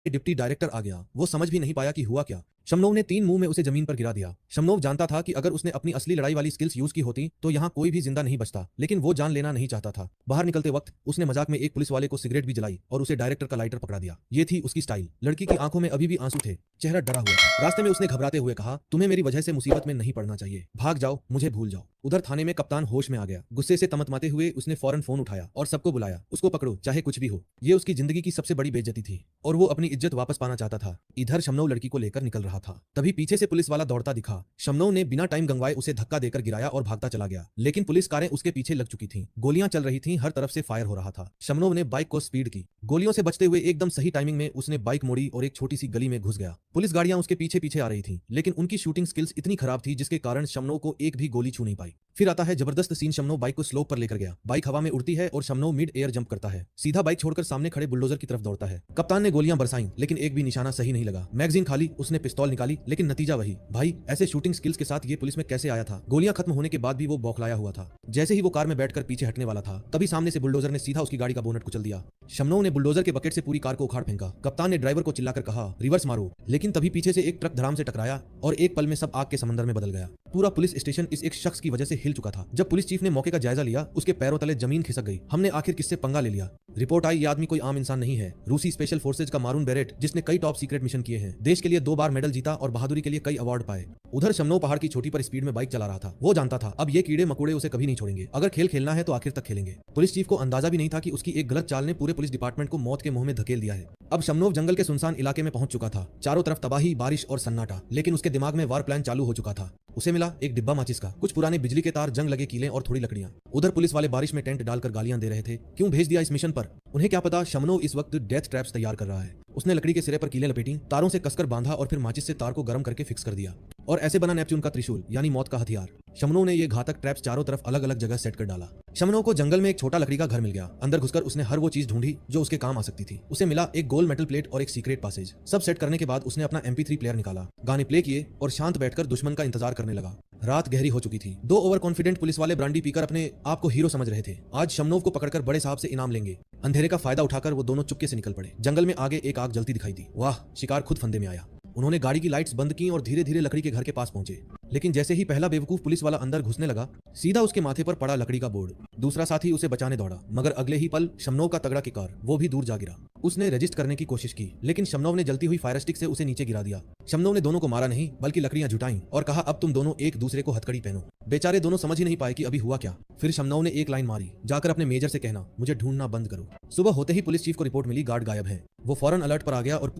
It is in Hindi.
डिप्टी डायरेक्टर आ गया। वो समझ भी नहीं पाया कि हुआ क्या। शमनोव ने 3 मुंह में उसे जमीन पर गिरा दिया। शमनोव जानता था कि अगर उसने अपनी असली लड़ाई वाली स्किल्स यूज की होती तो यहाँ कोई भी जिंदा नहीं बचता, लेकिन वो जान लेना नहीं चाहता था। बाहर निकलते वक्त उसने मजाक में एक पुलिस वाले को सिगरेट भी जलाई और उसे डायरेक्टर का लाइटर पकड़ा दिया। ये थी उसकी स्टाइल। लड़की की आंखों में अभी भी आंसू थे, चेहरा डरा हुआ था। रास्ते में उसने घबराते हुए कहा, तुम्हें मेरी वजह से मुसीबत में नहीं पड़ना चाहिए, भाग जाओ, मुझे भूल जाओ। उधर थाने में कप्तान होश में आ गया। गुस्से से तमतमाते हुए उसने फौरन फोन उठाया और सबको बुलाया। उसको पकड़ो, चाहे कुछ भी हो। ये उसकी जिंदगी की सबसे बड़ी बेइज्जती थी और वो अपनी इज्जत वापस पाना चाहता था। इधर शमनोव लड़की को लेकर निकल रहा था, तभी पीछे से पुलिस वाला दौड़ता दिखा। शमनोव ने बिना टाइम गंवाए उसे धक्का देकर गिराया और भागता चला गया, लेकिन पुलिस कारें उसके पीछे लग चुकी थीं। गोलियां चल रही थीं, हर तरफ से फायर हो रहा था। शमनोव ने बाइक को स्पीड की। गोलियों से बचते हुए एकदम सही टाइमिंग में उसने बाइक मोड़ी और एक छोटी सी गली में घुस गया। पुलिस गाड़ियां उसके पीछे पीछे आ रही थीं, लेकिन उनकी शूटिंग स्किल्स इतनी खराब थी जिसके कारण शमनोव को एक भी गोली छू नहीं पाई। फिर आता है जबरदस्त सीन। शमनोव बाइक को स्लोप पर लेकर गया। बाइक हवा में उड़ती है और शमनोव मिड एयर जंप करता है। सीधा बाइक छोड़कर सामने खड़े बुलडोजर की तरफ दौड़ता है। कप्तान ने गोलियां बरसाईं, लेकिन एक भी निशाना सही नहीं लगा। मैगजीन खाली। उसने पिस्तौल निकाली, लेकिन नतीजा वही। भाई, ऐसे शूटिंग स्किल्स के साथ ये पुलिस में कैसे आया था? गोलियां खत्म होने के बाद भी वो बौखलाया हुआ था। जैसे ही वो कार में बैठकर पीछे हटने वाला था, तभी सामने से बुलडोजर ने सीधा उसकी गाड़ी का बोनट कुचल दिया। शमनोव ने बुलडोजर के बकेट से पूरी कार को उखाड़ फेंका। कप्तान ने ड्राइवर को चिल्लाकर कहा, रिवर्स मारो, लेकिन तभी पीछे से एक ट्रक धड़ाम से टकराया और एक पल में सब आग के समंदर में बदल गया। पूरा पुलिस स्टेशन इस एक शख्स की वजह से हिल चुका था। जब पुलिस चीफ ने मौके का जायजा लिया, उसके पैरों तले जमीन खिसक गई। हमने आखिर किससे पंगा ले लिया? रिपोर्ट आई, ये आदमी कोई आम इंसान नहीं है। रूसी स्पेशल फोर्सेज का मारून बेरेट, जिसने कई टॉप सीक्रेट मिशन किए हैं, देश के लिए 2 बार मेडल जीता और बहादुरी के लिए कई अवार्ड पाए। उधर शमनोव पहाड़ की चोटी पर स्पीड में बाइक चला रहा था। वो जानता था अब ये कीड़े मकोड़े उसे कभी नहीं छोड़ेंगे। अगर खेल खेलना है तो आखिर तक खेलेंगे। पुलिस चीफ को अंदाजा भी नहीं था कि उसकी एक गलत चाल ने पूरे पुलिस डिपार्टमेंट को मौत के मुंह में धकेल दिया है। अब शमनोव जंगल के सुनसान इलाके में पहुंच चुका था। चारों तरफ तबाही, बारिश और सन्नाटा, लेकिन उसके दिमाग में वार प्लान चालू हो चुका था। उसे मिला एक डिब्बा माचिस का, कुछ पुराने बिजली के तार, जंग लगे कीले और थोड़ी लकड़ियां। उधर पुलिस वाले बारिश में टेंट डालकर गालियां दे रहे थे। क्यों भेज दिया इस मिशन पर? उन्हें क्या पता शमनोव इस वक्त डेथ ट्रैप्स तैयार कर रहा है। उसने लकड़ी के सिरे पर कीलें लपेटी, तारों से कसकर बांधा और फिर माचिस से तार को गर्म करके फिक्स कर दिया। और ऐसे बना नेपच्यून का त्रिशूल, यानी मौत का हथियार। शमनोव ने ये घातक ट्रैप्स चारों तरफ अलग अलग जगह सेट कर डाला। शमनोव को जंगल में एक छोटा लकड़ी का घर मिल गया। अंदर घुसकर उसने हर वो चीज ढूंढी जो उसके काम आ सकती थी। उसे मिला एक गोल मेटल प्लेट और एक सीक्रेट पासेज। सब सेट करने के बाद उसने अपना MP3 प्लेयर निकाला, गाने प्ले किए और शांत बैठकर दुश्मन का इंतजार करने लगा। रात गहरी हो चुकी थी। 2 ओवर कॉन्फिडेंट पुलिस वाले ब्रांडी पीकर अपने आप को हीरो समझ रहे थे। आज शमनोव को पकड़कर बड़े साहब से इनाम लेंगे। अंधेरे का फायदा उठाकर वो दोनों चुपके से निकल पड़े। जंगल में आगे एक आग जलती दिखाई दी। वाह, शिकार खुद फंदे में आया। उन्होंने गाड़ी की लाइट्स बंद की और धीरे धीरे लकड़ी के घर के पास पहुंचे। लेकिन जैसे ही पहला बेवकूफ पुलिस वाला अंदर घुसने लगा, सीधा उसके माथे पर पड़ा लकड़ी का बोर्ड। दूसरा साथी उसे बचाने दौड़ा, मगर अगले ही पल शमनोव का तगड़ा किकार, वो भी दूर जा गिरा। उसने रजिस्ट करने की कोशिश की, लेकिन शमनोव ने जलती हुई फायर स्टिक से उसे नीचे गिरा दिया। शमनोव ने दोनों को मारा नहीं, बल्कि लकड़ियां जुटाई और कहा, अब तुम दोनों एक दूसरे को हथकड़ी पहनो। बेचारे दोनों समझ ही नहीं पाए कि अभी हुआ क्या। फिर शमनोव ने एक लाइन मारी, जाकर अपने मेजर से कहना, मुझे ढूंढना बंद करो। सुबह होते ही पुलिस चीफ को रिपोर्ट मिली, गार्ड गायब है। वो फौरन अलर्ट पर आ गया और